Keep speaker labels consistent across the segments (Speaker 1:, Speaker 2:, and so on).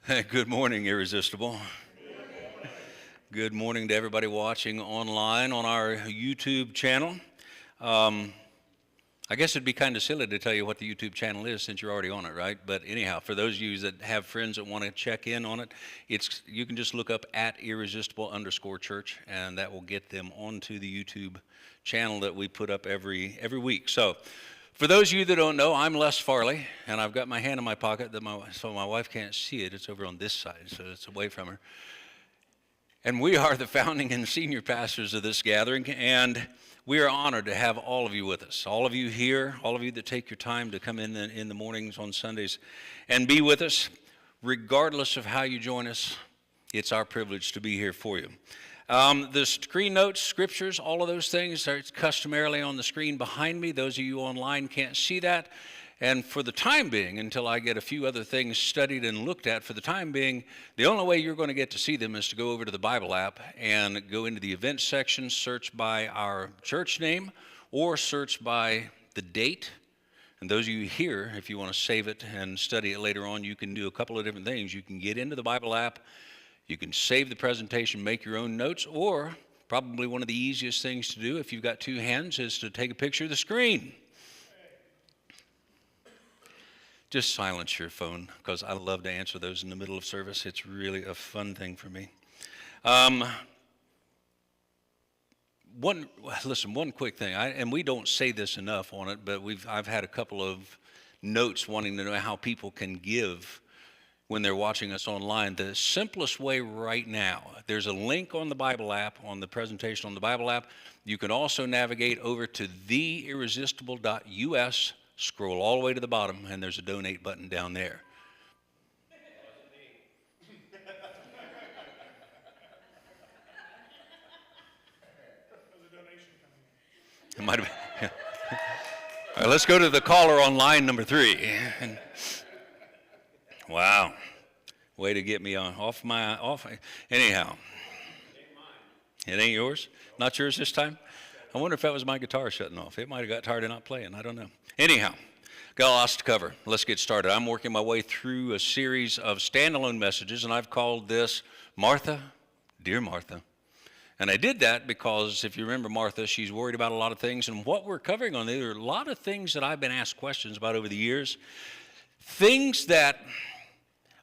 Speaker 1: Good morning, Irresistible. Good morning to everybody watching online on our YouTube channel. I guess it'd be kind of silly to tell you what the YouTube channel is since you're already on it, right? But anyhow, for those of you that have friends that want to check in on it, you can just look up at @irresistible_church, and that will get them onto the YouTube channel that we put up every week. So, for those of you that don't know, I'm Les Farley, and I've got my hand in my pocket so my wife can't see it. It's over on this side, so it's away from her. And we are the founding and senior pastors of this gathering, and we are honored to have all of you with us. All of you here, all of you that take your time to come in the mornings on Sundays and be with us. Regardless of how you join us, it's our privilege to be here for you. The screen notes, scriptures, all of those things are customarily on the screen behind me. Those of you online can't see that. And for the time being, until I get a few other things studied and looked at, for the time being, the only way you're going to get to see them is to go over to the Bible app and go into the events section, search by our church name, or search by the date. And those of you here, if you want to save it and study it later on, you can do a couple of different things. You can get into the Bible app, you can save the presentation, make your own notes, or probably one of the easiest things to do if you've got two hands is to take a picture of the screen. Just silence your phone, because I love to answer those in the middle of service. It's really a fun thing for me. One quick thing, and we don't say this enough on it, but I've had a couple of notes wanting to know how people can give when they're watching us online. The simplest way right now, there's a link on the Bible app, on the presentation on the Bible app. You can also navigate over to theirresistible.us, scroll all the way to the bottom, and there's a donate button down there. It might have been. All right, let's go to the caller on line number 3. Wow, way to get me off. Anyhow, it ain't yours? Not yours this time? I wonder if that was my guitar shutting off. It might have got tired of not playing. I don't know. Anyhow, got lots to cover. Let's get started. I'm working my way through a series of standalone messages, and I've called this Martha, Dear Martha. And I did that because, if you remember Martha, she's worried about a lot of things. And what we're covering on there are a lot of things that I've been asked questions about over the years. Things that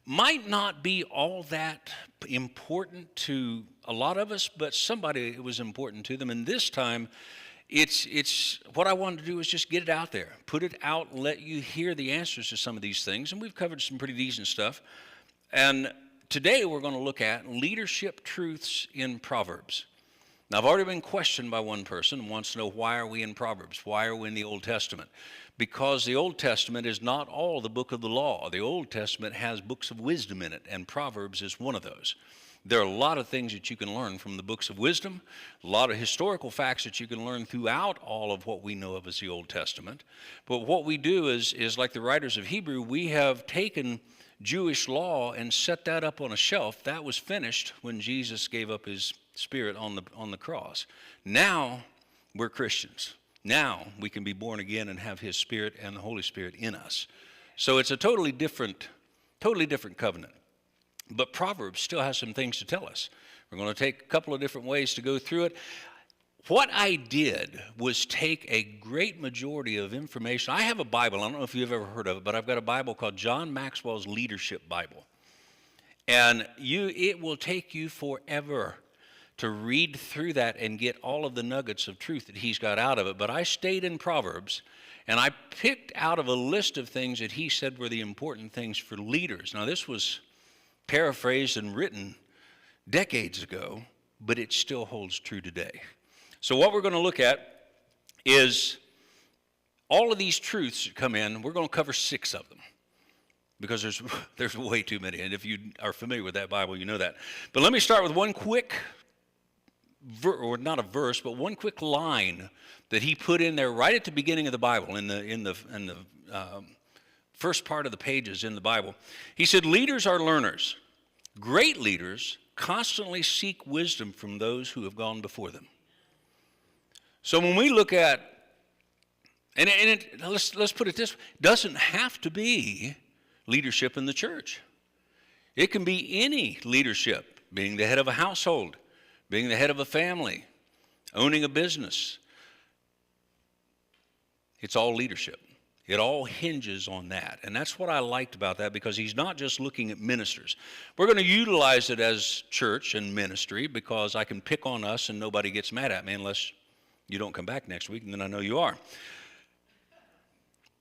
Speaker 1: might not be all that important to a lot of us, but somebody it was important to them. And this time, it's what I wanted to do is just get it out there, put it out, let you hear the answers to some of these things. And we've covered some pretty decent stuff. And today we're going to look at leadership truths in Proverbs. Now, I've already been questioned by one person who wants to know, why are we in Proverbs? Why are we in the Old Testament? Because the Old Testament is not all the book of the law. The Old Testament has books of wisdom in it, and Proverbs is one of those. There are a lot of things that you can learn from the books of wisdom, a lot of historical facts that you can learn throughout all of what we know of as the Old Testament. But what we do is like the writers of Hebrew, we have taken Jewish law and set that up on a shelf. That was finished when Jesus gave up his spirit on the cross. Now we're Christians. Now we can be born again and have his Spirit and the Holy Spirit in us. So it's a totally different covenant. But Proverbs still has some things to tell us. We're going to take a couple of different ways to go through it. What I did was take a great majority of information. I have a Bible. I don't know if you've ever heard of it, but I've got a Bible called John Maxwell's Leadership Bible. And it will take you forever to read through that and get all of the nuggets of truth that he's got out of it. But I stayed in Proverbs, and I picked out of a list of things that he said were the important things for leaders. Now, this was paraphrased and written decades ago, but it still holds true today. So what we're going to look at is all of these truths that come in. We're going to cover 6 of them, because there's way too many. And if you are familiar with that Bible, you know that. But let me start with one quick or not a verse, but one quick line that he put in there right at the beginning of the Bible, in the first part of the pages in the Bible. He said, leaders are learners. Great leaders constantly seek wisdom from those who have gone before them. So when we look at, let's put it this way, it doesn't have to be leadership in the church. It can be any leadership, being the head of a household, being the head of a family, owning a business. It's all leadership. It all hinges on that. And that's what I liked about that, because he's not just looking at ministers. We're going to utilize it as church and ministry, because I can pick on us and nobody gets mad at me unless you don't come back next week, and then I know you are.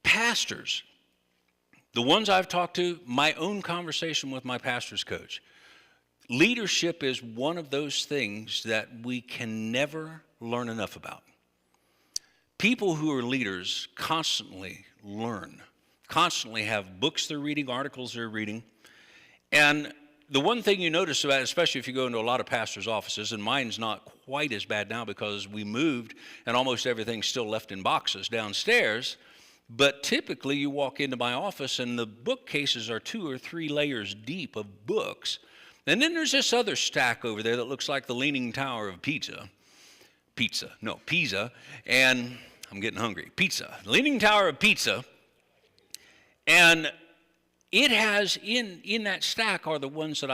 Speaker 1: Pastors, the ones I've talked to, my own conversation with my pastor's coach, leadership is one of those things that we can never learn enough about. People who are leaders constantly learn, constantly have books they're reading, articles they're reading. And the one thing you notice about it, especially if you go into a lot of pastors' offices, and mine's not quite as bad now because we moved and almost everything's still left in boxes downstairs, but typically you walk into my office and the bookcases are 2 or 3 layers deep of books. And then there's this other stack over there that looks like the Leaning Tower of Pisa, and I'm getting hungry. Pizza, Leaning Tower of Pizza, and it has in that stack are the ones that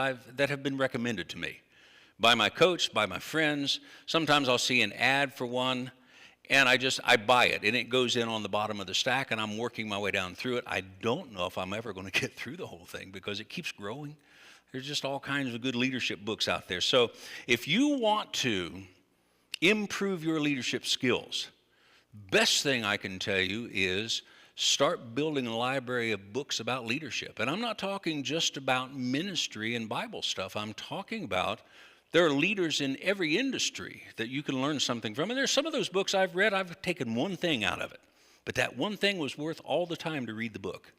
Speaker 1: have been recommended to me by my coach, by my friends. Sometimes I'll see an ad for one, and I buy it, and it goes in on the bottom of the stack, and I'm working my way down through it. I don't know if I'm ever going to get through the whole thing because it keeps growing. There's just all kinds of good leadership books out there. So if you want to improve your leadership skills, best thing I can tell you is start building a library of books about leadership. And I'm not talking just about ministry and Bible stuff. I'm talking about there are leaders in every industry that you can learn something from. And there's some of those books I've read, I've taken one thing out of it. But that one thing was worth all the time to read the book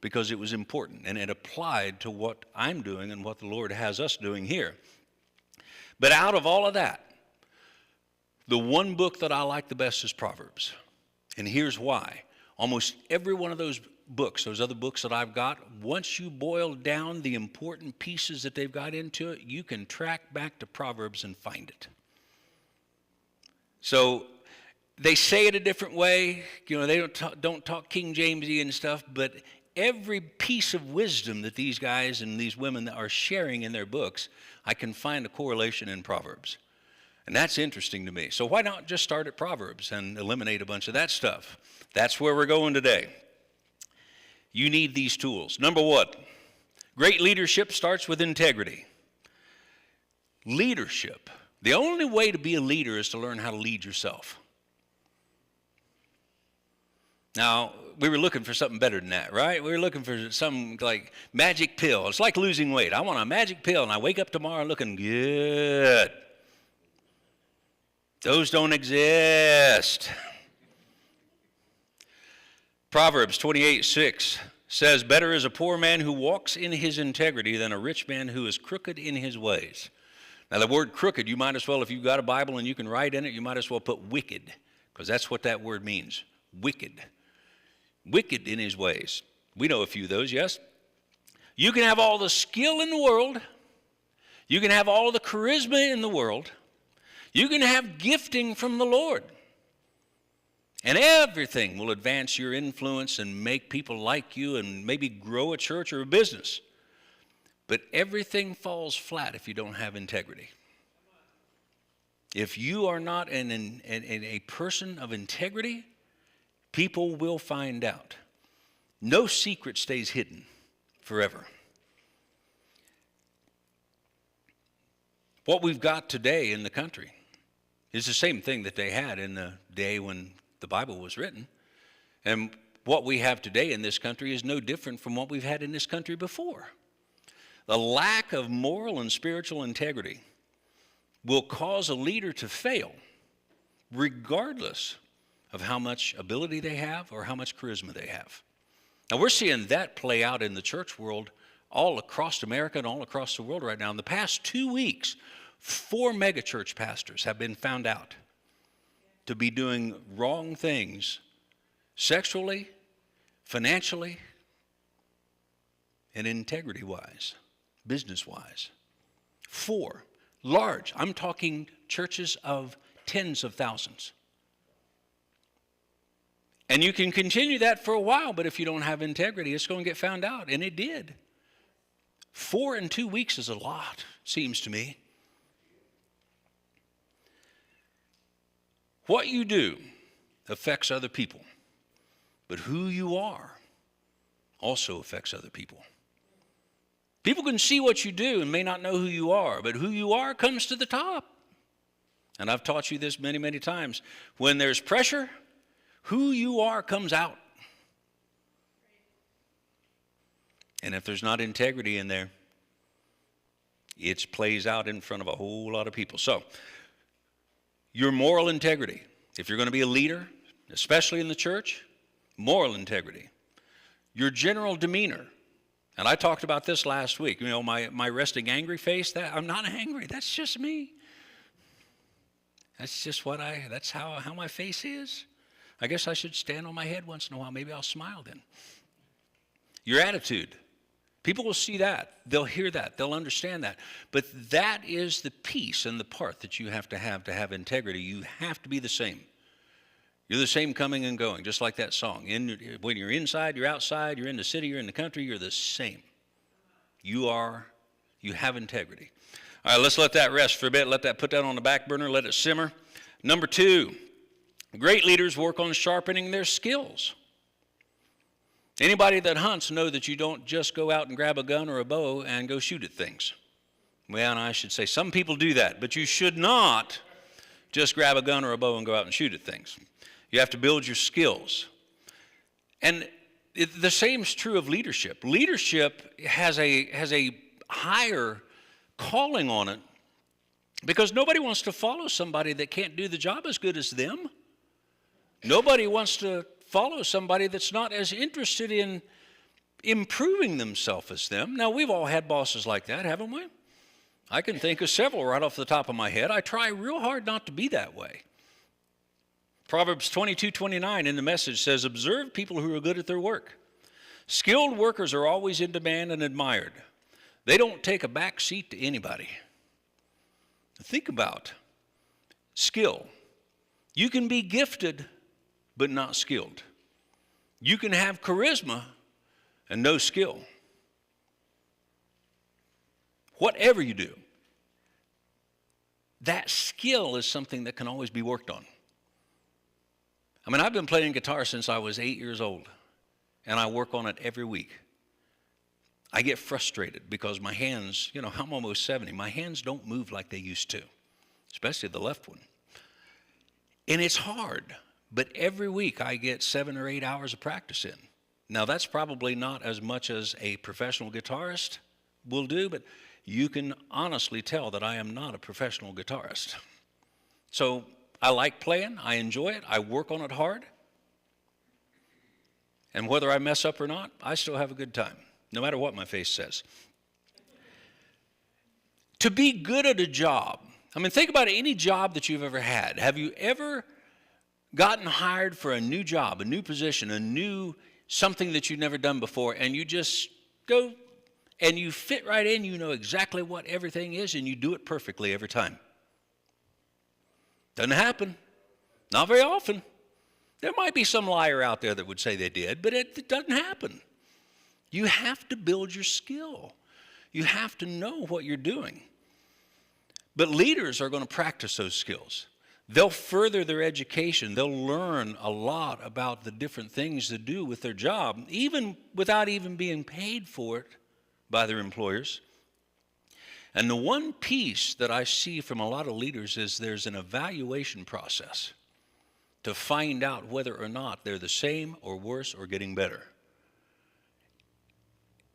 Speaker 1: because it was important and it applied to what I'm doing and what the Lord has us doing here. But out of all of that, the one book that I like the best is Proverbs. And here's why. Almost every one of those books, those other books that I've got, once you boil down the important pieces that they've got into it, you can track back to Proverbs and find it. So they say it a different way. You know, they don't talk King Jamesy and stuff, but every piece of wisdom that these guys and these women are sharing in their books, I can find a correlation in Proverbs. And that's interesting to me. So why not just start at Proverbs and eliminate a bunch of that stuff? That's where we're going today. You need these tools. Number one, great leadership starts with integrity. Leadership. The only way to be a leader is to learn how to lead yourself. Now, we were looking for something better than that, right? We were looking for some like magic pill. It's like losing weight. I want a magic pill, and I wake up tomorrow looking good. Those don't exist. Proverbs 28:6 says, better is a poor man who walks in his integrity than a rich man who is crooked in his ways. Now, the word crooked, you might as well, if you've got a Bible and you can write in it, you might as well put wicked, because that's what that word means, wicked. Wicked in his ways. We know a few of those, yes? You can have all the skill in the world. You can have all the charisma in the world. You can have gifting from the Lord. And everything will advance your influence and make people like you and maybe grow a church or a business. But everything falls flat if you don't have integrity. If you are not a person of integrity, people will find out. No secret stays hidden forever. What we've got today in the country is the same thing that they had in the day when the Bible was written. And what we have today in this country is no different from what we've had in this country before. The lack of moral and spiritual integrity will cause a leader to fail, regardless of how much ability they have or how much charisma they have. Now, we're seeing that play out in the church world all across America and all across the world right now. In the past 2 weeks, 4 megachurch pastors have been found out to be doing wrong things sexually, financially, and integrity-wise, business-wise. 4 large, I'm talking churches of tens of thousands. And you can continue that for a while, but if you don't have integrity, it's going to get found out. And it did. 4 in 2 weeks is a lot, seems to me. What you do affects other people, but who you are also affects other people. People can see what you do and may not know who you are, but who you are comes to the top. And I've taught you this many, many times. When there's pressure, who you are comes out. And if there's not integrity in there, it plays out in front of a whole lot of people. So, your moral integrity. If you're going to be a leader, especially in the church, moral integrity. Your general demeanor. And I talked about this last week. You know, my resting angry face, that I'm not angry. That's just me. That's just that's how my face is. I guess I should stand on my head once in a while. Maybe I'll smile then. Your attitude. People will see that. They'll hear that. They'll understand that. But that is the piece and the part that you have to have integrity. You have to be the same. You're the same coming and going, just like that song. When you're inside, you're outside, you're in the city, you're in the country, you're the same. You have integrity. All right, let's let that rest for a bit. Put that on the back burner, let it simmer. Number 2, great leaders work on sharpening their skills. Anybody that hunts know that you don't just go out and grab a gun or a bow and go shoot at things. Well, and I should say some people do that, but you should not just grab a gun or a bow and go out and shoot at things. You have to build your skills. And the same is true of leadership. Leadership has a higher calling on it because nobody wants to follow somebody that can't do the job as good as them. Nobody wants to follow somebody that's not as interested in improving themselves as them. Now, we've all had bosses like that, haven't we? I can think of several right off the top of my head. I try real hard not to be that way. Proverbs 22:29 in the Message says, observe people who are good at their work. Skilled workers are always in demand and admired. They don't take a back seat to anybody. Think about skill. You can be gifted, but not skilled. You can have charisma and no skill. Whatever you do, that skill is something that can always be worked on. I mean, I've been playing guitar since I was 8 years old, and I work on it every week. I get frustrated because my hands, I'm almost 70. My hands don't move like they used to, especially the left one. And it's hard. But every week I get 7 or 8 hours of practice in. Now, that's probably not as much as a professional guitarist will do, but you can honestly tell that I am not a professional guitarist. So I like playing. I enjoy it. I work on it hard. And whether I mess up or not, I still have a good time, no matter what my face says. To be good at a job. I mean, think about any job that you've ever had. Have you ever gotten hired for a new job, a new position, something that you've never done before, and you just go and you fit right in, you know exactly what everything is, and you do it perfectly every time? Doesn't happen. Not very often. There might be some liar out there that would say they did, but it doesn't happen. You have to build your skill. You have to know what you're doing. But leaders are going to practice those skills. They'll further their education. They'll learn a lot about the different things to do with their job, even without even being paid for it by their employers. And the one piece that I see from a lot of leaders is there's an evaluation process to find out whether or not they're the same or worse or getting better.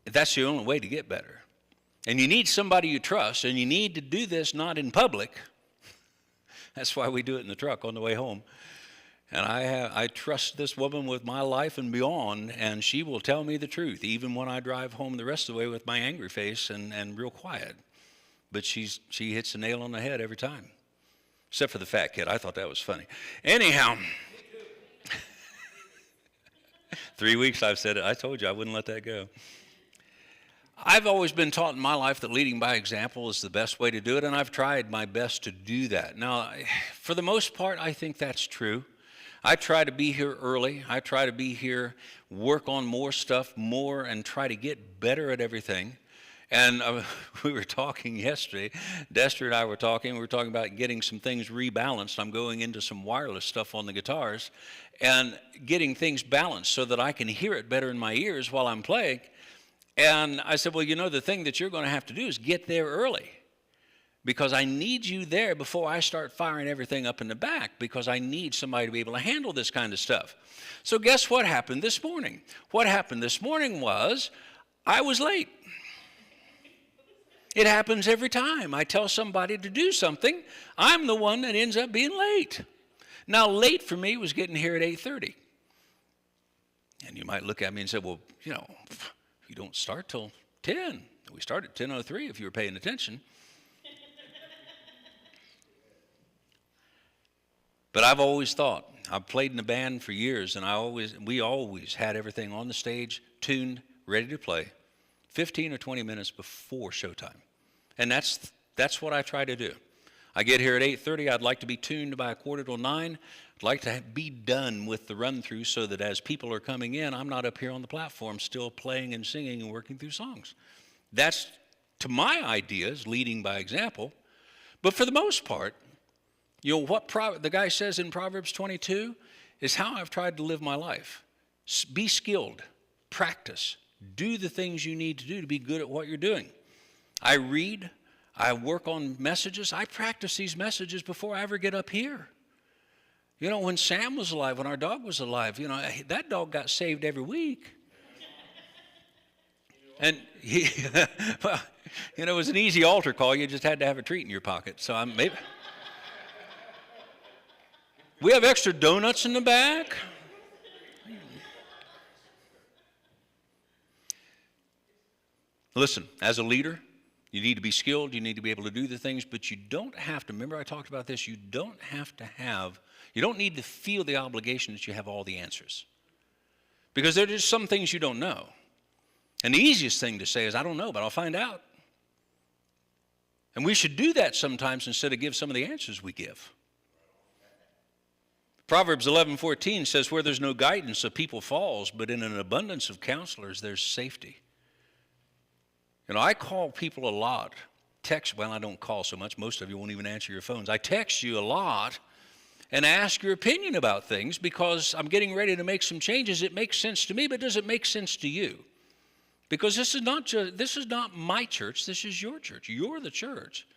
Speaker 1: That's the only way to get better. And you need somebody you trust, and you need to do this not in public. That's why we do it in the truck on the way home. And I trust this woman with my life and beyond, and she will tell me the truth, even when I drive home the rest of the way with my angry face and real quiet. But she hits the nail on the head every time, except for the fat kid. I thought that was funny. Anyhow, 3 weeks I've said it. I told you I wouldn't let that go. I've always been taught in my life that leading by example is the best way to do it, and I've tried my best to do that. Now, for the most part, I think that's true. I try to be here early. I try to be here, work on more stuff, and try to get better at everything. And we were talking yesterday, Dester and I were talking about getting some things rebalanced. I'm going into some wireless stuff on the guitars and getting things balanced so that I can hear it better in my ears while I'm playing. And I said, well, the thing that you're going to have to do is get there early, because I need you there before I start firing everything up in the back, because I need somebody to be able to handle this kind of stuff. So guess what happened this morning? What happened this morning was I was late. It happens every time I tell somebody to do something. I'm the one that ends up being late. Now, late for me was getting here at 8:30. And you might look at me and say, well, you don't start till 10. We start at 10:03 if you were paying attention. But I've always thought, I've played in a band for years, and we always had everything on the stage, tuned, ready to play, 15 or 20 minutes before showtime. And that's what I try to do. I get here at 8:30. I'd like to be tuned by 8:45. I'd like to be done with the run-through so that as people are coming in, I'm not up here on the platform still playing and singing and working through songs. That's, to my ideas, leading by example. But for the most part, what the guy says in Proverbs 22 is how I've tried to live my life. Be skilled, practice, do the things you need to do to be good at what you're doing. I read, I work on messages. I practice these messages before I ever get up here. When Sam was alive, when our dog was alive, that dog got saved every week. And well, it was an easy altar call. You just had to have a treat in your pocket. So maybe... We have extra donuts in the back. Listen, as a leader, you need to be skilled, you need to be able to do the things, but you don't have to, remember I talked about this, you don't need to feel the obligation that you have all the answers. Because there are just some things you don't know. And the easiest thing to say is, I don't know, but I'll find out. And we should do that sometimes instead of give some of the answers we give. Proverbs 11:14 says, where there's no guidance, a people falls, but in an abundance of counselors, there's safety. I call people a lot. I don't call so much. Most of you won't even answer your phones. I text you a lot and ask your opinion about things because I'm getting ready to make some changes. It makes sense to me, but does it make sense to you? Because this is not my church. This is your church. You're the church.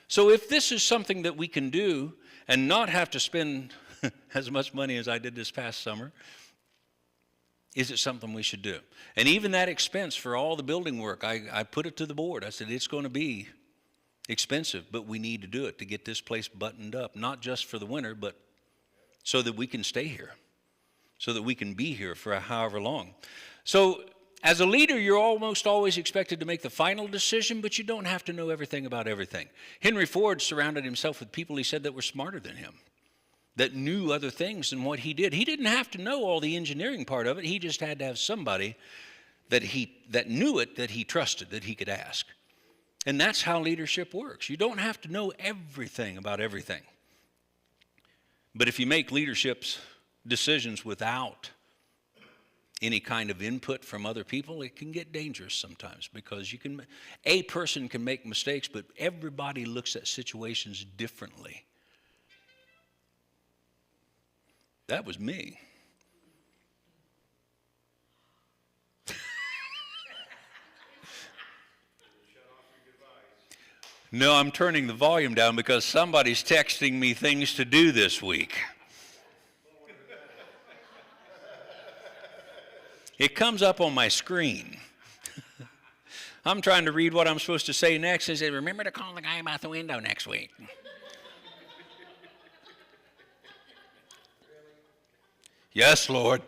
Speaker 1: So if this is something that we can do and not have to spend as much money as I did this past summer, is it something we should do? And even that expense for all the building work, I put it to the board. I said, it's going to be expensive, but we need to do it to get this place buttoned up, not just for the winter, but so that we can stay here, so that we can be here for however long. So as a leader, you're almost always expected to make the final decision, but you don't have to know everything about everything. Henry Ford surrounded himself with people, he said, that were smarter than him, that knew other things than what he did. He didn't have to know all the engineering part of it. He just had to have somebody that knew it, that he trusted, that he could ask. And that's how leadership works. You don't have to know everything about everything. But if you make leadership decisions without any kind of input from other people, it can get dangerous sometimes because a person can make mistakes, but everybody looks at situations differently. That was me. No, I'm turning the volume down because somebody's texting me things to do this week. It comes up on my screen. I'm trying to read what I'm supposed to say next and say, remember to call the guy about the window next week. Yes, Lord.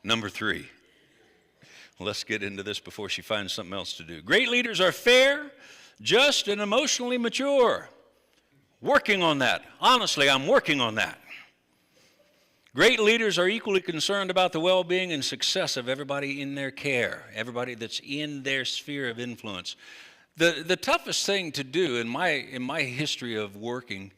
Speaker 1: Number 3. Let's get into this before she finds something else to do. Great leaders are fair, just, and emotionally mature. Working on that. Honestly, I'm working on that. Great leaders are equally concerned about the well-being and success of everybody in their care, everybody that's in their sphere of influence. The toughest thing to do in my history of working,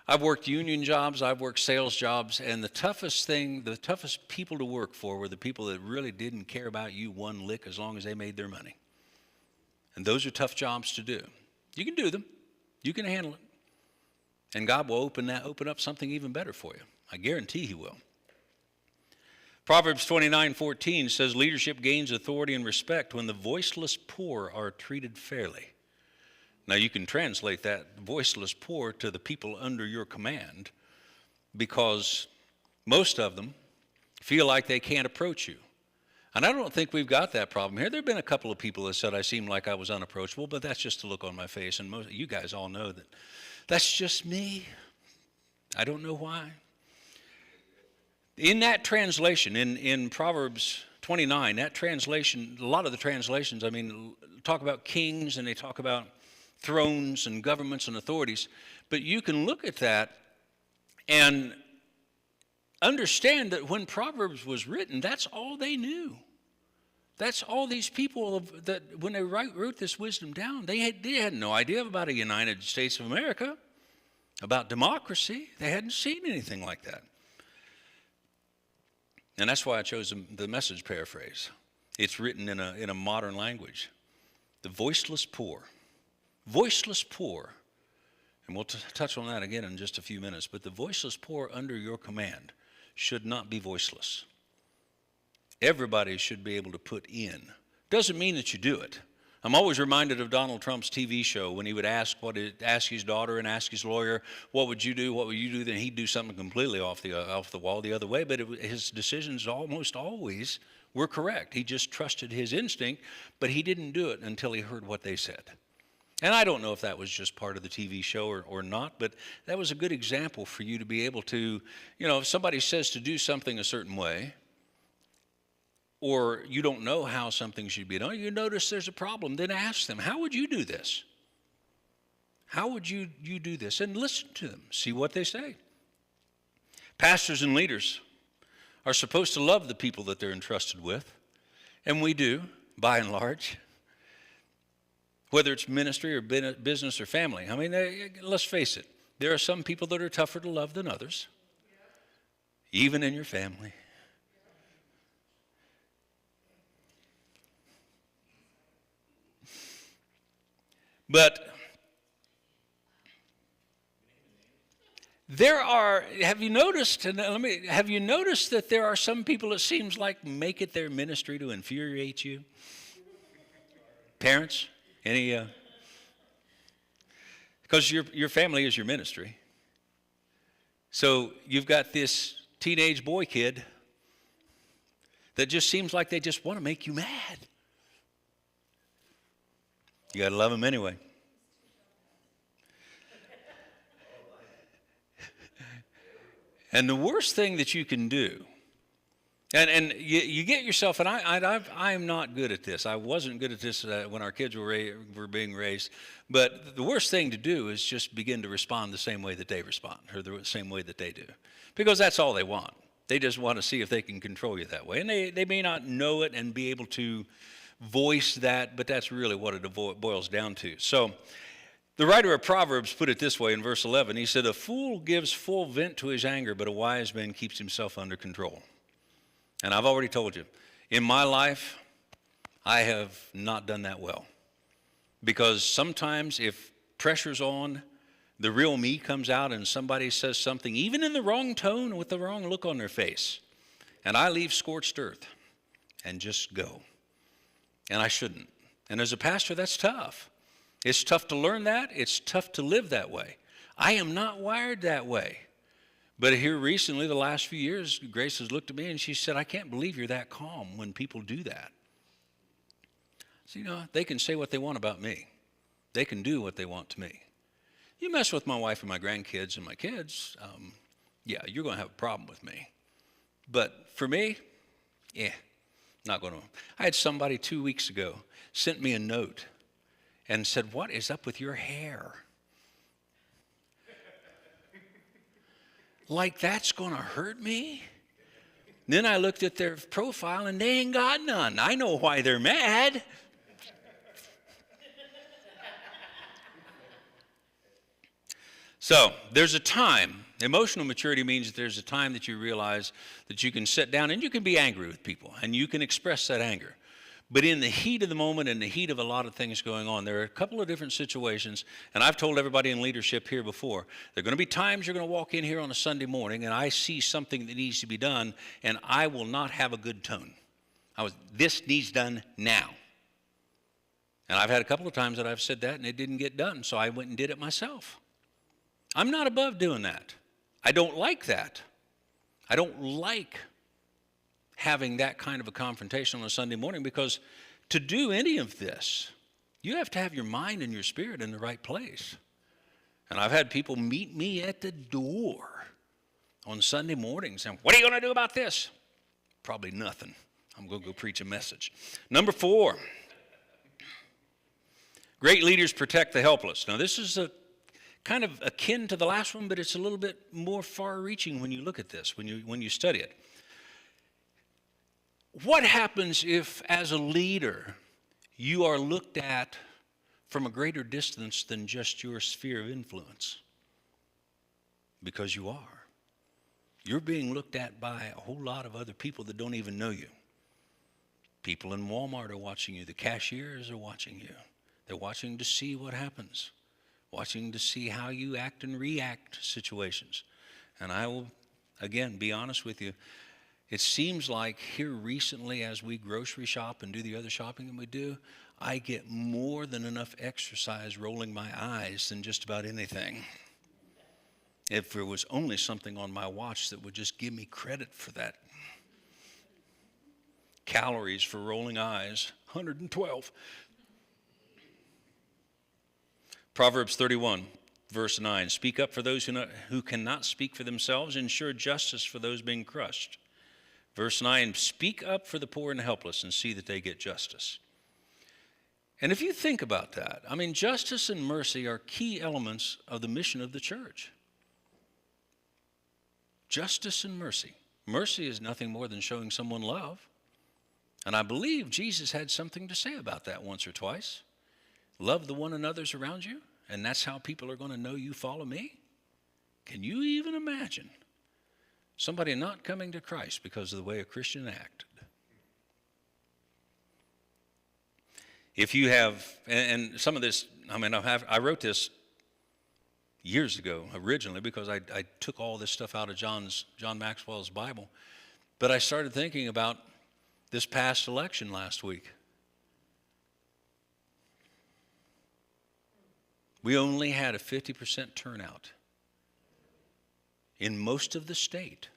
Speaker 1: I've worked union jobs, I've worked sales jobs, and the toughest people to work for were the people that really didn't care about you one lick as long as they made their money. And those are tough jobs to do. You can do them. You can handle it. And God will open up something even better for you. I guarantee he will. Proverbs 29:14 says, leadership gains authority and respect when the voiceless poor are treated fairly. Now, you can translate that voiceless poor to the people under your command, because most of them feel like they can't approach you. And I don't think we've got that problem here. There have been a couple of people that said I seemed like I was unapproachable, but that's just the look on my face. And most, you guys all know that that's just me. I don't know why. In that translation, in Proverbs 29, that translation, a lot of the translations, I mean, talk about kings and they talk about thrones and governments and authorities. But you can look at that and understand that when Proverbs was written, that's all they knew. That's all these people that when they wrote this wisdom down, they had no idea about a United States of America, about democracy. They hadn't seen anything like that. And that's why I chose the Message paraphrase. It's written in a modern language. The voiceless poor. Voiceless poor. And we'll touch on that again in just a few minutes. But the voiceless poor under your command should not be voiceless. Everybody should be able to put in. Doesn't mean that you do it. I'm always reminded of Donald Trump's TV show when he would ask his daughter and ask his lawyer, what would you do? What would you do? Then he'd do something completely off the wall the other way. But his decisions almost always were correct. He just trusted his instinct, but he didn't do it until he heard what they said. And I don't know if that was just part of the TV show or not, but that was a good example for you to be able to, if somebody says to do something a certain way, or you don't know how something should be done, you notice there's a problem, then ask them, how would you do this? How would you do this? And listen to them, see what they say. Pastors and leaders are supposed to love the people that they're entrusted with, and we do, by and large, whether it's ministry or business or family. I mean, let's face it, there are some people that are tougher to love than others, even in your family. But have you noticed that there are some people it seems like make it their ministry to infuriate you? Parents, because your family is your ministry. So you've got this teenage boy kid that just seems like they just want to make you mad. You got to love him anyway. And the worst thing that you can do, and you get yourself, and I'm not good at this. I wasn't good at this when our kids were being raised. But the worst thing to do is just begin to respond the same way that they respond, or the same way that they do. Because that's all they want. They just want to see if they can control you that way. And they may not know it and be able to voice that, but that's really what it boils down to. So the writer of Proverbs put it this way in verse 11. He said, a fool gives full vent to his anger, but a wise man keeps himself under control. And I've already told you, in my life, I have not done that well. Because sometimes if pressure's on, the real me comes out and somebody says something, even in the wrong tone with the wrong look on their face, and I leave scorched earth and just go. And I shouldn't. And as a pastor, that's tough. It's tough to learn that. It's tough to live that way. I am not wired that way. But here recently, the last few years, Grace has looked at me and she said, I can't believe you're that calm when people do that. So, they can say what they want about me. They can do what they want to me. You mess with my wife and my grandkids and my kids, you're going to have a problem with me. But for me, not going to. I had somebody 2 weeks ago sent me a note and said, what is up with your hair? Like that's going to hurt me? Then I looked at their profile and they ain't got none. I know why they're mad. So there's a time. Emotional maturity means that there's a time that you realize that you can sit down and you can be angry with people and you can express that anger. But in the heat of the moment, in the heat of a lot of things going on, there are a couple of different situations, and I've told everybody in leadership here before, there are going to be times you're going to walk in here on a Sunday morning and I see something that needs to be done and I will not have a good tone. This needs done now. And I've had a couple of times that I've said that and it didn't get done, so I went and did it myself. I'm not above doing that. I don't like that. I don't like having that kind of a confrontation on a Sunday morning, because to do any of this, you have to have your mind and your spirit in the right place. And I've had people meet me at the door on Sunday mornings and, what are you going to do about this? Probably nothing. I'm going to go preach a message. Number 4, great leaders protect the helpless. Now, this is a kind of akin to the last one, but it's a little bit more far-reaching when you look at this, when you study it. What happens if, as a leader, you are looked at from a greater distance than just your sphere of influence? Because you are. You're being looked at by a whole lot of other people that don't even know you. People in Walmart are watching you. The cashiers are watching you. They're watching to see what happens, watching to see how you act and react to situations. And I will, again, be honest with you. It seems like here recently, as we grocery shop and do the other shopping that we do, I get more than enough exercise rolling my eyes than just about anything. If there was only something on my watch that would just give me credit for that. Calories for rolling eyes, 112. Proverbs 31, verse 9, speak up for those who cannot speak for themselves, ensure justice for those being crushed. Verse 9, speak up for the poor and helpless and see that they get justice. And if you think about that, I mean, justice and mercy are key elements of the mission of the church. Justice and mercy. Mercy is nothing more than showing someone love. And I believe Jesus had something to say about that once or twice. Love the one another's around you, and that's how people are going to know you follow me? Can you even imagine somebody not coming to Christ because of the way a Christian acted? If you have, and some of this, I mean, I wrote this years ago originally because I took all this stuff out of John Maxwell's Bible, but I started thinking about this past election last week. We only had a 50% turnout in most of the state,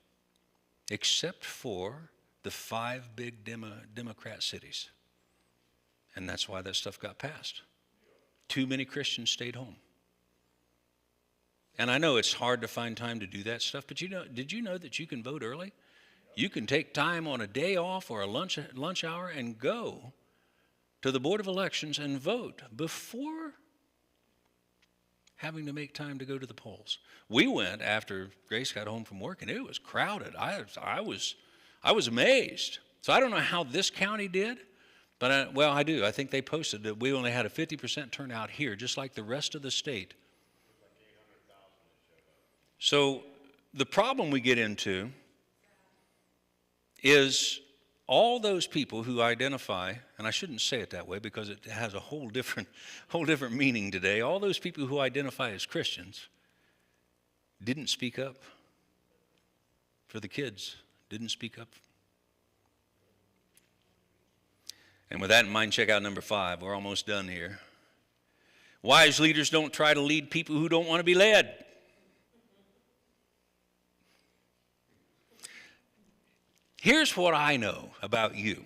Speaker 1: except for the 5 big Democrat cities. And that's why that stuff got passed. Too many Christians stayed home. And I know it's hard to find time to do that stuff, but did you know that you can vote early? You can take time on a day off or a lunch hour and go to the Board of Elections and vote before having to make time to go to the polls. We went after Grace got home from work, and it was crowded. I was amazed. So I don't know how this county did, but I do. I think they posted that we only had a 50% turnout here, just like the rest of the state. So the problem we get into is all those people who identify, and I shouldn't say it that way because it has a whole different meaning today. All those people who identify as Christians didn't speak up for the kids, didn't speak up. And with that in mind, check out number 5. We're almost done here. Wise leaders don't try to lead people who don't want to be led. Here's what I know about you.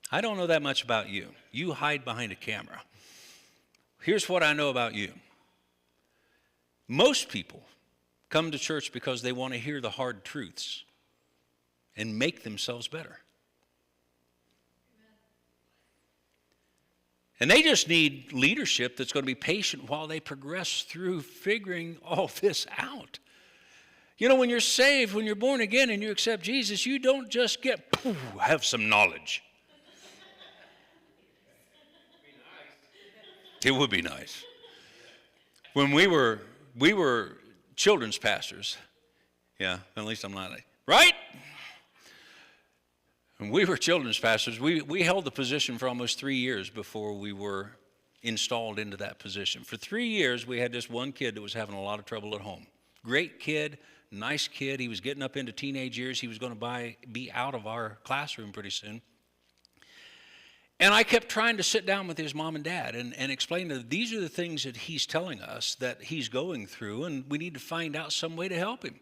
Speaker 1: I don't know that much about you. You hide behind a camera. Here's what I know about you. Most people come to church because they want to hear the hard truths and make themselves better. And they just need leadership that's going to be patient while they progress through figuring all this out. You know, when you're saved, when you're born again and you accept Jesus, you don't just have some knowledge. It would be nice. When we were children's pastors. Yeah, at least I'm not. Right? When we were children's pastors, we held the position for almost 3 years before we were installed into that position. For 3 years, we had this one kid that was having a lot of trouble at home. Great kid, nice kid. He was getting up into teenage years. He was going to be out of our classroom pretty soon. And I kept trying to sit down with his mom and dad and explain to them, these are the things that he's telling us that he's going through, and we need to find out some way to help him.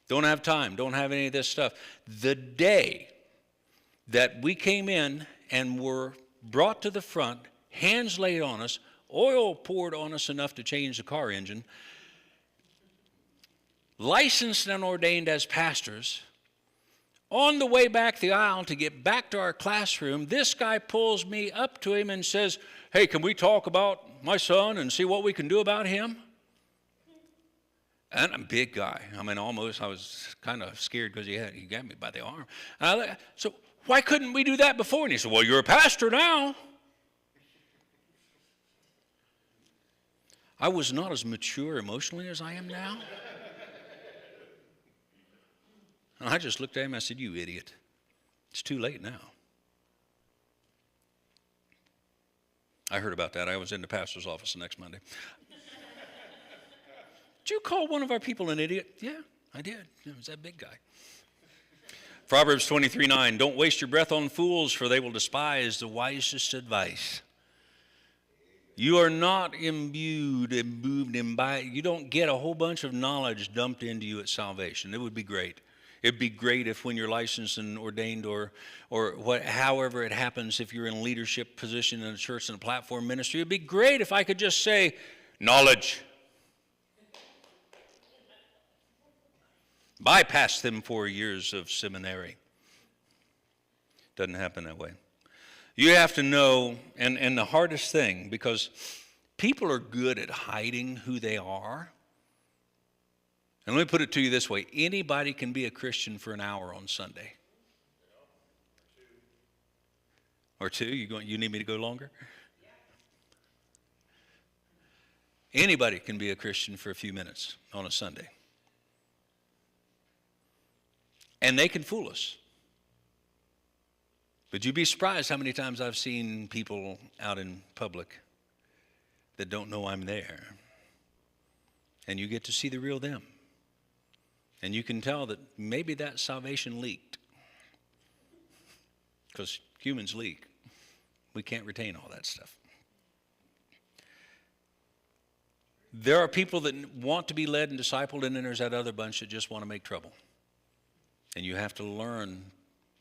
Speaker 1: Don't have time, don't have any of this stuff. The day that we came in and were brought to the front, hands laid on us, oil poured on us enough to change the car engine, licensed and ordained as pastors, on the way back the aisle to get back to our classroom, this guy pulls me up to him and says, hey, can we talk about my son and see what we can do about him? And I'm a big guy. I mean, almost, I was kind of scared because he got me by the arm. So why couldn't we do that before? And he said, well, you're a pastor now. I was not as mature emotionally as I am now. And I just looked at him and I said, you idiot. It's too late now. I heard about that. I was in the pastor's office the next Monday. Did you call one of our people an idiot? Yeah, I did. It was that big guy. Proverbs 23:9, don't waste your breath on fools, for they will despise the wisest advice. You are not imbued, you don't get a whole bunch of knowledge dumped into you at salvation. It would be great. It'd be great if when you're licensed and ordained or however it happens, if you're in a leadership position in a church and a platform ministry, it'd be great if I could just say, knowledge. Bypass them 4 years of seminary. Doesn't happen that way. You have to know, and the hardest thing, because people are good at hiding who they are. And let me put it to you this way. Anybody can be a Christian for an hour on Sunday. Or two? You need me to go longer? Anybody can be a Christian for a few minutes on a Sunday. And they can fool us. But you'd be surprised how many times I've seen people out in public that don't know I'm there. And you get to see the real them. And you can tell that maybe that salvation leaked. Because humans leak. We can't retain all that stuff. There are people that want to be led and discipled, and then there's that other bunch that just want to make trouble. And you have to learn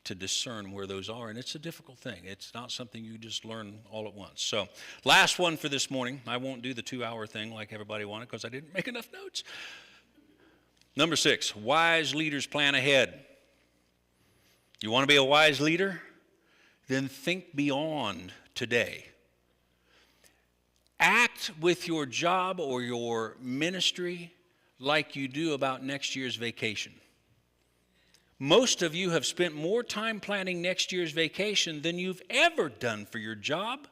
Speaker 1: to discern where those are, and it's a difficult thing. It's not something you just learn all at once. So, last one for this morning. I won't do the 2-hour thing like everybody wanted because I didn't make enough notes. Number 6, wise leaders plan ahead. You want to be a wise leader? Then think beyond today. Act with your job or your ministry like you do about next year's vacation. Most of you have spent more time planning next year's vacation than you've ever done for your job,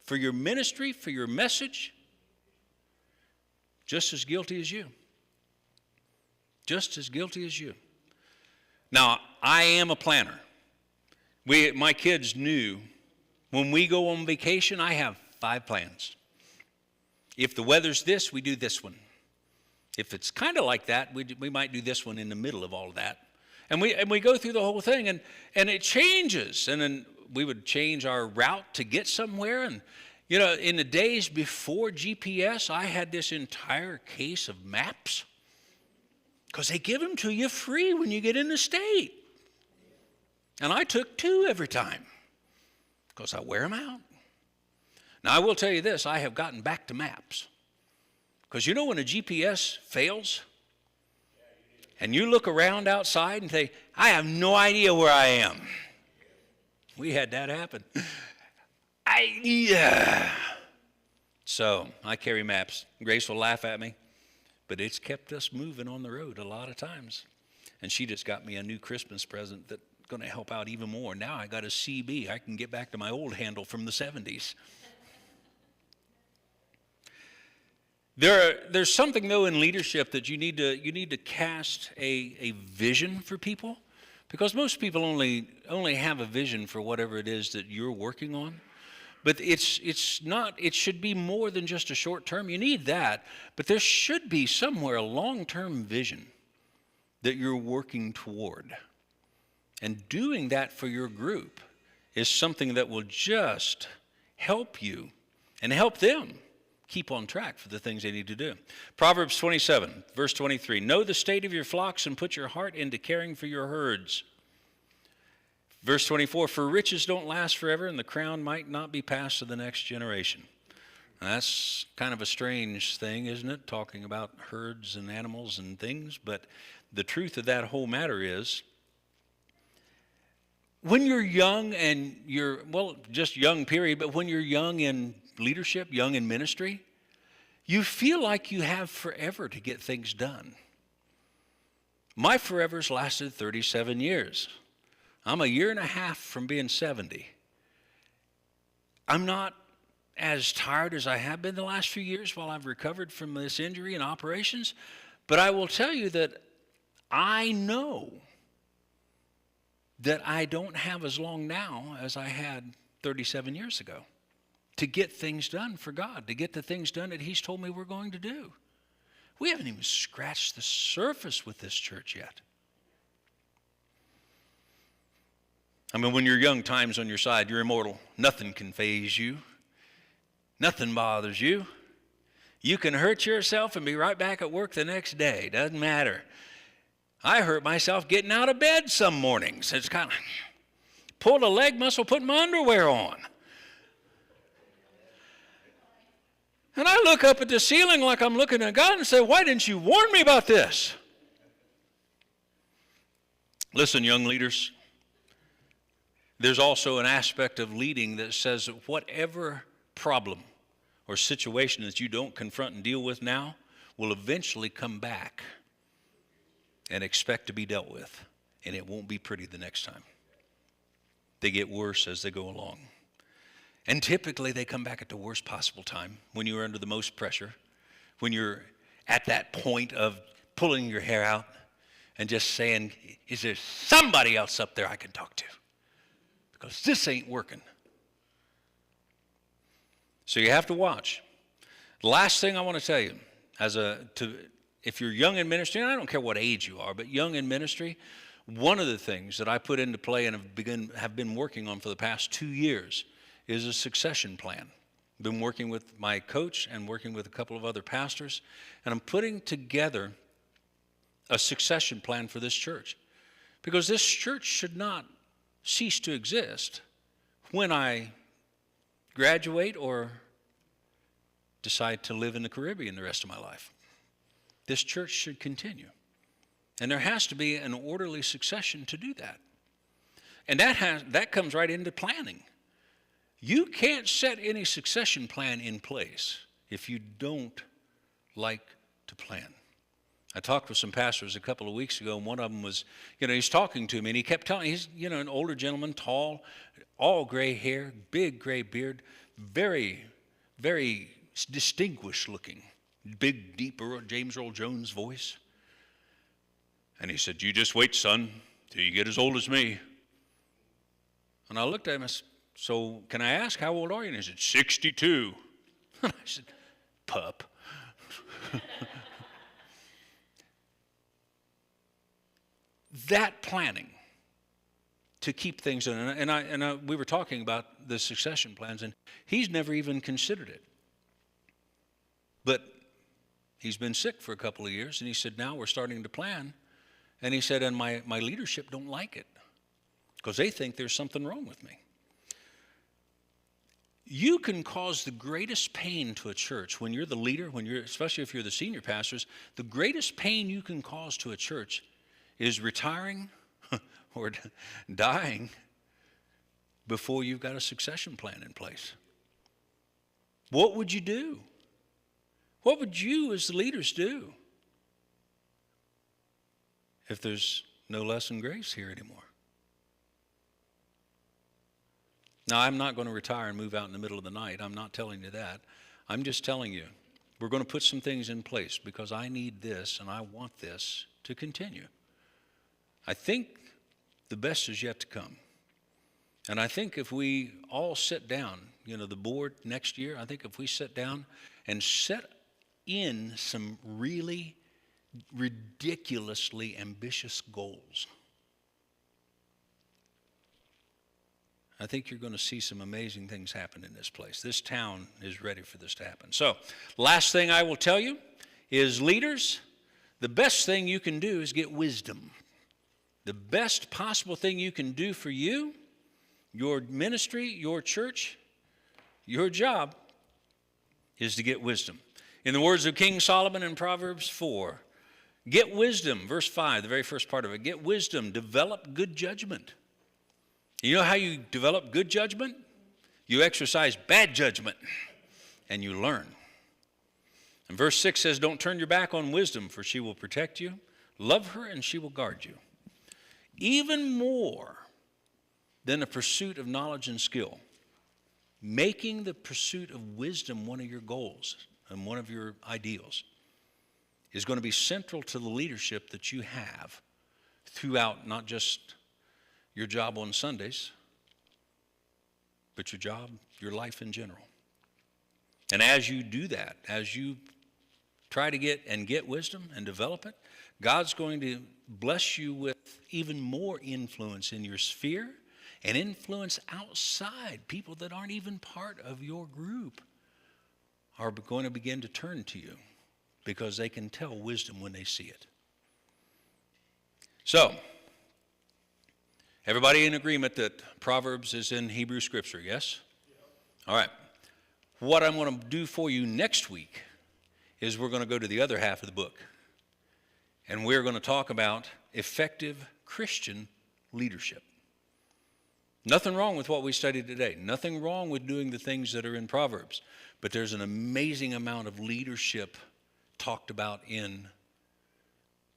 Speaker 1: for your ministry, for your message. Just as guilty as you. Just as guilty as you. Now, I am a planner. My kids knew when we go on vacation, I have 5 plans. If the weather's this, we do this one. If it's kind of like that, we might do this one in the middle of all of that. And we go through the whole thing, and it changes. And then we would change our route to get somewhere. And, you know, in the days before GPS, I had this entire case of maps. Because they give them to you free when you get in the state. And I took 2 every time. Because I wear them out. Now, I will tell you this. I have gotten back to maps. Because you know when a GPS fails? And you look around outside and say, I have no idea where I am. We had that happen. So I carry maps. Grace will laugh at me. But it's kept us moving on the road a lot of times. And she just got me a new Christmas present that's going to help out even more. Now I got a CB. I can get back to my old handle from the 70s. There's something, though, in leadership that you need to cast a vision for people, because most people only have a vision for whatever it is that you're working on. But it's not. It should be more than just a short term. You need that, but there should be somewhere a long-term vision that you're working toward. And doing that for your group is something that will just help you and help them keep on track for the things they need to do. Proverbs 27, verse 23, know the state of your flocks and put your heart into caring for your herds. Verse 24, for riches don't last forever, and the crown might not be passed to the next generation. Now, that's kind of a strange thing, isn't it? Talking about herds and animals and things, but the truth of that whole matter is, when you're young and just young period, but when you're young in leadership, young in ministry, you feel like you have forever to get things done. My forevers lasted 37 years. I'm a year and a half from being 70. I'm not as tired as I have been the last few years while I've recovered from this injury and operations, but I will tell you that I know that I don't have as long now as I had 37 years ago to get things done for God, to get the things done that He's told me we're going to do. We haven't even scratched the surface with this church yet. I mean, when you're young, time's on your side. You're immortal. Nothing can faze you. Nothing bothers you. You can hurt yourself and be right back at work the next day. Doesn't matter. I hurt myself getting out of bed some mornings. It's kind of pulled a leg muscle putting my underwear on. And I look up at the ceiling like I'm looking at God and say, why didn't you warn me about this? Listen, young leaders, there's also an aspect of leading that says that whatever problem or situation that you don't confront and deal with now will eventually come back and expect to be dealt with, and it won't be pretty the next time. They get worse as they go along. And typically they come back at the worst possible time, when you're under the most pressure, when you're at that point of pulling your hair out and just saying, is there somebody else up there I can talk to? Because this ain't working. So you have to watch. The last thing I want to tell you, if you're young in ministry, and I don't care what age you are, but young in ministry, one of the things that I put into play and have been working on for the past 2 years is a succession plan. I've been working with my coach and working with a couple of other pastors, and I'm putting together a succession plan for this church. Because this church should not cease to exist when I graduate or decide to live in the Caribbean the rest of my life. This church should continue. And there has to be an orderly succession to do that. And that comes right into planning. You can't set any succession plan in place if you don't like to plan. I talked with some pastors a couple of weeks ago, and one of them was, he's talking to me, and he kept telling me, he's, an older gentleman, tall, all gray hair, big gray beard, very, very distinguished looking, big, deep James Earl Jones voice. And he said, you just wait, son, till you get as old as me. And I looked at him and said, so can I ask, how old are you? And he said, 62. And I said, pup. That planning to keep things done, and we were talking about the succession plans, and he's never even considered it. But he's been sick for a couple of years, and he said, now we're starting to plan. And he said, and my leadership don't like it because they think there's something wrong with me. You can cause the greatest pain to a church when you're the leader, especially if you're the senior pastors, the greatest pain you can cause to a church is retiring or dying before you've got a succession plan in place. What would you do? What would you as the leaders do if there's no lesson grace here anymore? Now, I'm not going to retire and move out in the middle of the night. I'm not telling you that. I'm just telling you we're going to put some things in place because I need this and I want this to continue. I think the best is yet to come. And I think if we all sit down, the board next year, I think if we sit down and set in some really ridiculously ambitious goals, I think you're going to see some amazing things happen in this place. This town is ready for this to happen. So, last thing I will tell you is, leaders, the best thing you can do is get wisdom. The best possible thing you can do for you, your ministry, your church, your job, is to get wisdom. In the words of King Solomon in Proverbs 4, get wisdom, verse 5, the very first part of it, get wisdom, develop good judgment. You know how you develop good judgment? You exercise bad judgment, and you learn. And verse 6 says, don't turn your back on wisdom, for she will protect you. Love her, and she will guard you. Even more than the pursuit of knowledge and skill, making the pursuit of wisdom one of your goals and one of your ideals is going to be central to the leadership that you have throughout not just your job on Sundays, but your job, your life in general. And as you do that, as you try to get wisdom and develop it, God's going to bless you with even more influence in your sphere and influence outside. People that aren't even part of your group are going to begin to turn to you because they can tell wisdom when they see it. So, everybody in agreement that Proverbs is in Hebrew Scripture, yes? All right. What I'm going to do for you next week is we're going to go to the other half of the book. And we're going to talk about effective Christian leadership. Nothing wrong with what we studied today. Nothing wrong with doing the things that are in Proverbs. But there's an amazing amount of leadership talked about in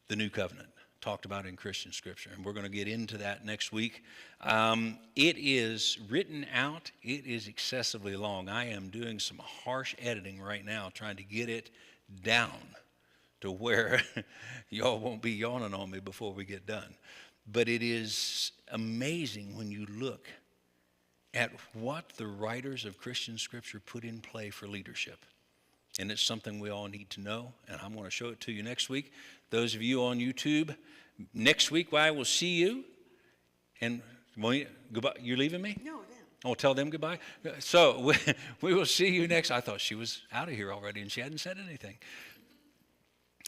Speaker 1: the New Covenant, talked about in Christian Scripture. And we're going to get into that next week. It is written out. It is excessively long. I am doing some harsh editing right now, trying to get it down to where y'all won't be yawning on me before we get done. But it is amazing when you look at what the writers of Christian Scripture put in play for leadership. And it's something we all need to know, and I'm going to show it to you next week. Those of you on YouTube, next week I will see you. And goodbye. You're leaving me?
Speaker 2: No, them.
Speaker 1: Oh, tell them goodbye? So we will see you next. I thought she was out of here already, and she hadn't said anything.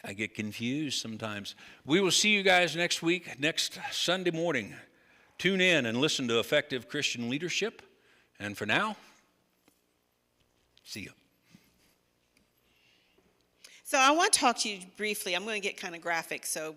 Speaker 1: I get confused sometimes. We will see you guys next week, next Sunday morning. Tune in and listen to Effective Christian Leadership. And for now, see you.
Speaker 2: So I want to talk to you briefly. I'm going to get kind of graphic, so